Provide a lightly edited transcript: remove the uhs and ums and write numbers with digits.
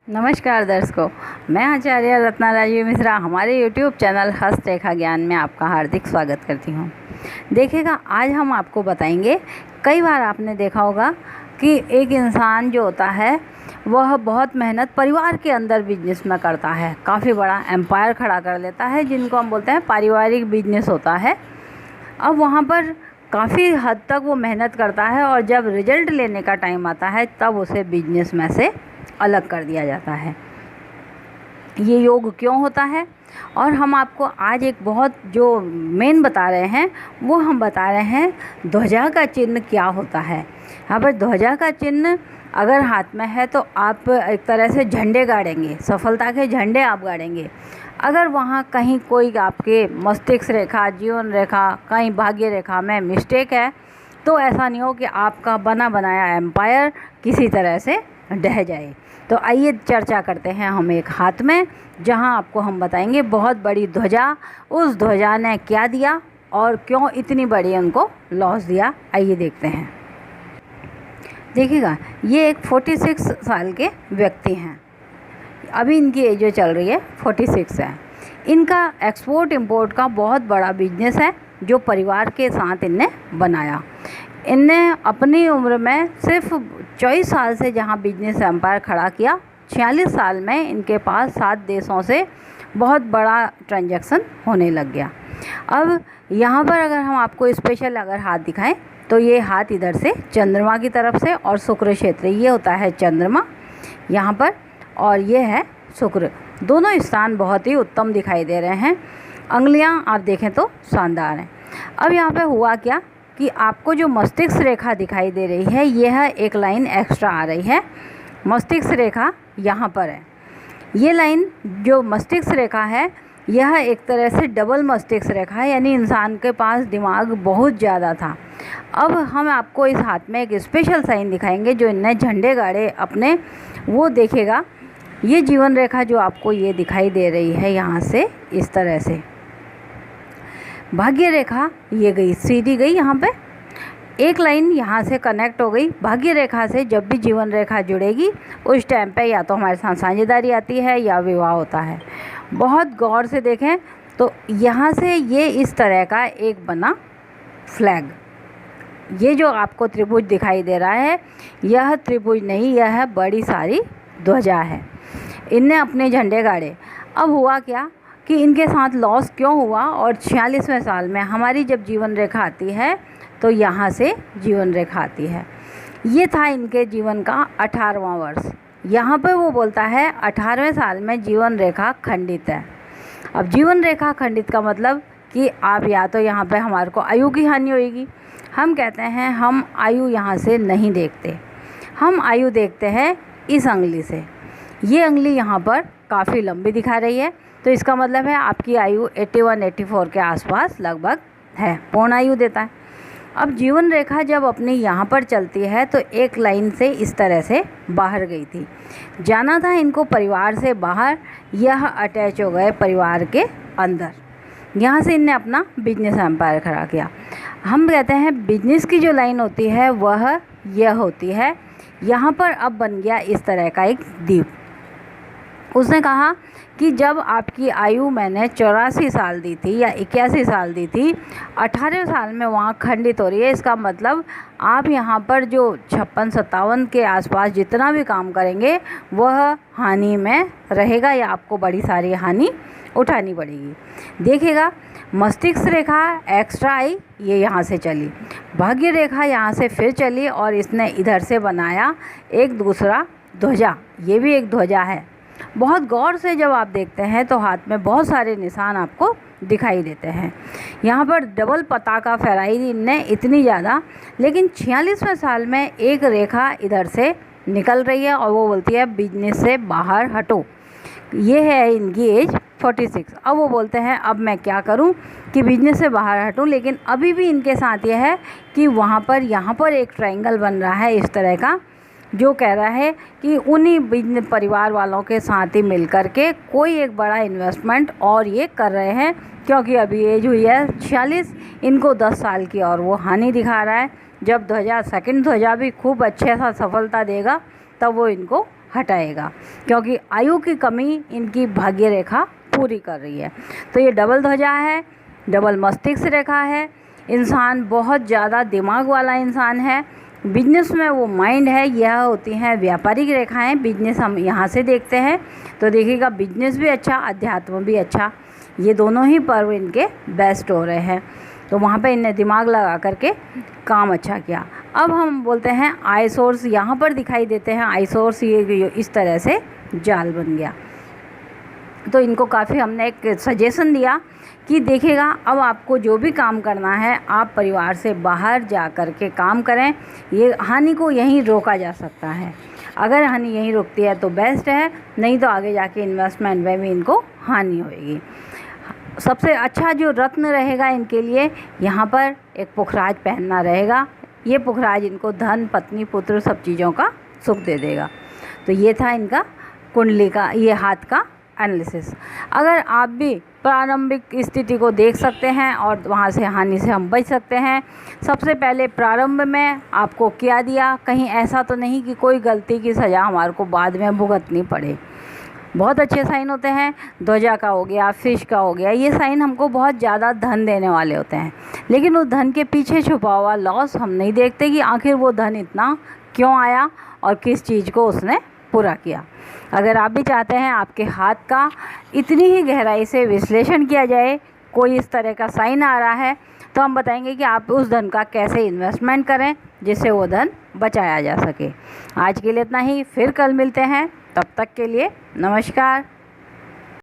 नमस्कार दर्शकों, मैं आचार्य रत्ना राजीव मिश्रा हमारे YouTube चैनल हस्तरेखा ज्ञान में आपका हार्दिक स्वागत करती हूँ। देखिएगा, आज हम आपको बताएंगे, कई बार आपने देखा होगा कि एक इंसान जो होता है वह बहुत मेहनत परिवार के अंदर बिजनेस में करता है, काफ़ी बड़ा एम्पायर खड़ा कर लेता है, जिनको हम बोलते हैं पारिवारिक बिजनेस होता है। अब वहाँ पर काफ़ी हद तक वो मेहनत करता है और जब रिजल्ट लेने का टाइम आता है तब उसे बिजनेस में से अलग कर दिया जाता है। ये योग क्यों होता है? और हम आपको आज एक बहुत जो मेन बता रहे हैं वो हम बता रहे हैं ध्वजा का चिन्ह क्या होता है। यहाँ पर ध्वजा का चिन्ह अगर हाथ में है तो आप एक तरह से झंडे गाड़ेंगे, सफलता के झंडे आप गाड़ेंगे। अगर वहाँ कहीं कोई आपके मस्तिष्क रेखा, जीवन रेखा, कहीं भाग्य रेखा में मिस्टेक है तो ऐसा नहीं हो कि आपका बना बनाया एम्पायर किसी तरह से ढह जाए। तो आइए चर्चा करते हैं हम एक हाथ में, जहां आपको हम बताएंगे बहुत बड़ी ध्वजा, उस ध्वजा ने क्या दिया और क्यों इतनी बड़ी उनको लॉस दिया। आइए देखते हैं। देखिएगा, ये एक 46 साल के व्यक्ति हैं। अभी इनकी एज जो चल रही है 46 है। इनका एक्सपोर्ट इंपोर्ट का बहुत बड़ा बिजनेस है जो परिवार के साथ इनने बनाया। इनने अपनी उम्र में सिर्फ 24 साल से जहां बिजनेस एम्पायर खड़ा किया, 46 साल में इनके पास 7 देशों से बहुत बड़ा ट्रांजैक्शन होने लग गया। अब यहाँ पर अगर हम आपको स्पेशल अगर हाथ दिखाएं तो ये हाथ इधर से चंद्रमा की तरफ से, और शुक्र क्षेत्र ये होता है चंद्रमा यहाँ पर, और ये है शुक्र। दोनों स्थान बहुत ही उत्तम दिखाई दे रहे हैं। अंगुलियाँ आप देखें तो शानदार हैं। अब यहाँ पे हुआ क्या कि आपको जो मस्तिष्क रेखा दिखाई दे रही है, यह एक लाइन एक्स्ट्रा आ रही है। मस्तिष्क रेखा यहाँ पर है। ये लाइन जो मस्तिष्क रेखा है, यह एक तरह से डबल मस्तिष्क रेखा है, यानी इंसान के पास दिमाग बहुत ज़्यादा था। अब हम आपको इस हाथ में एक स्पेशल साइन दिखाएंगे जो इनने झंडे गाड़े अपने, वो देखेगा। ये जीवन रेखा जो आपको ये दिखाई दे रही है यहाँ से इस तरह से, भाग्य रेखा ये गई सीधी गई, यहाँ पे एक लाइन यहाँ से कनेक्ट हो गई। भाग्य रेखा से जब भी जीवन रेखा जुड़ेगी उस टाइम पे या तो हमारे साथ साझेदारी आती है या विवाह होता है। बहुत गौर से देखें तो यहाँ से ये इस तरह का एक बना फ्लैग, ये जो आपको त्रिभुज दिखाई दे रहा है यह त्रिभुज नहीं, यह बड़ी सारी ध्वजा है। इनने अपने झंडे गाड़े। अब हुआ क्या कि इनके साथ लॉस क्यों हुआ, और 46वें साल में हमारी जब जीवन रेखा आती है तो यहाँ से जीवन रेखा आती है। ये था इनके जीवन का 18वां वर्ष। यहाँ पे वो बोलता है 18वें साल में जीवन रेखा खंडित है। अब जीवन रेखा खंडित का मतलब कि आप या तो यहाँ पे हमारे को आयु की हानि होगी। हम कहते हैं हम आयु यहाँ से नहीं देखते, हम आयु देखते हैं इस अंगुली से। ये अंगुली यहाँ पर काफ़ी लंबी दिखा रही है, तो इसका मतलब है आपकी आयु 81-84 के आसपास लगभग है, पूर्ण आयु देता है। अब जीवन रेखा जब अपनी यहाँ पर चलती है तो एक लाइन से इस तरह से बाहर गई थी, जाना था इनको परिवार से बाहर, यह अटैच हो गए परिवार के अंदर। यहाँ से इनने अपना बिजनेस एम्पायर खड़ा किया। हम कहते हैं बिजनेस की जो लाइन होती है वह यह होती है। यहाँ पर अब बन गया इस तरह का एक द्वीप। उसने कहा कि जब आपकी आयु मैंने 84 साल दी थी या 81 साल दी थी, 18वें साल में वहाँ खंडित हो रही है। इसका मतलब आप यहाँ पर जो 56-57 के आसपास जितना भी काम करेंगे वह हानि में रहेगा या आपको बड़ी सारी हानि उठानी पड़ेगी। देखिएगा, मस्तिष्क रेखा एक्स्ट्रा आई, ये यहाँ से चली, भाग्य रेखा यहाँ से फिर चली, और इसने इधर से बनाया एक दूसरा ध्वजा। ये भी एक ध्वजा है। बहुत गौर से जब आप देखते हैं तो हाथ में बहुत सारे निशान आपको दिखाई देते हैं। यहाँ पर डबल पताका फहराई इनने इतनी ज़्यादा, लेकिन 46वें साल में एक रेखा इधर से निकल रही है और वो बोलती है बिजनेस से बाहर हटो। ये है इनकी एज 46। अब वो बोलते हैं अब मैं क्या करूं कि बिजनेस से बाहर हटूं, लेकिन अभी भी इनके साथ ये है कि वहाँ पर यहाँ पर एक ट्रायंगल बन रहा है इस तरह का, जो कह रहा है कि उन्हीं बिजनेस परिवार वालों के साथ ही मिल कर के कोई एक बड़ा इन्वेस्टमेंट और ये कर रहे हैं, क्योंकि अभी एज हुई है 46, इनको 10 साल की और वो हानि दिखा रहा है। जब ध्वजा सेकंड ध्वजा भी खूब अच्छे सा सफलता देगा तब वो इनको हटाएगा, क्योंकि आयु की कमी इनकी भाग्य रेखा पूरी कर रही है। तो ये डबल ध्वजा है, डबल मस्तिष्क रेखा है। इंसान बहुत ज़्यादा दिमाग वाला इंसान है। बिजनेस में वो माइंड है। यह होती हैं व्यापारिक रेखाएं। बिजनेस हम यहाँ से देखते हैं तो देखिएगा बिजनेस भी अच्छा, अध्यात्म भी अच्छा, ये दोनों ही पर्व इनके बेस्ट हो रहे हैं। तो वहाँ पे इनने दिमाग लगा करके काम अच्छा किया। अब हम बोलते हैं आई सोर्स, यहाँ पर दिखाई देते हैं आई सोर्स, ये इस तरह से जाल बन गया। तो इनको काफ़ी हमने एक सजेशन दिया कि देखिएगा अब आपको जो भी काम करना है आप परिवार से बाहर जा कर के काम करें। ये हानि को यहीं रोका जा सकता है। अगर हानि यहीं रुकती है तो बेस्ट है, नहीं तो आगे जाके इन्वेस्टमेंट में भी इनको हानि होएगी। सबसे अच्छा जो रत्न रहेगा इनके लिए, यहाँ पर एक पुखराज पहनना रहेगा। ये पुखराज इनको धन, पत्नी, पुत्र सब चीज़ों का सुख दे देगा। तो ये था इनका कुंडली का, ये हाथ का एनालिसिस। अगर आप भी प्रारंभिक स्थिति को देख सकते हैं और वहाँ से हानि से हम बच सकते हैं। सबसे पहले प्रारंभ में आपको क्या दिया, कहीं ऐसा तो नहीं कि कोई गलती की सज़ा हमारे को बाद में भुगतनी पड़े। बहुत अच्छे साइन होते हैं, ध्वजा का हो गया, फिश का हो गया, ये साइन हमको बहुत ज़्यादा धन देने वाले होते हैं। लेकिन उस धन के पीछे छुपा हुआ लॉस हम नहीं देखते कि आखिर वो धन इतना क्यों आया और किस चीज़ को उसने पूरा किया। अगर आप भी चाहते हैं आपके हाथ का इतनी ही गहराई से विश्लेषण किया जाए, कोई इस तरह का साइन आ रहा है, तो हम बताएंगे कि आप उस धन का कैसे इन्वेस्टमेंट करें जिससे वो धन बचाया जा सके। आज के लिए इतना ही, फिर कल मिलते हैं। तब तक के लिए नमस्कार।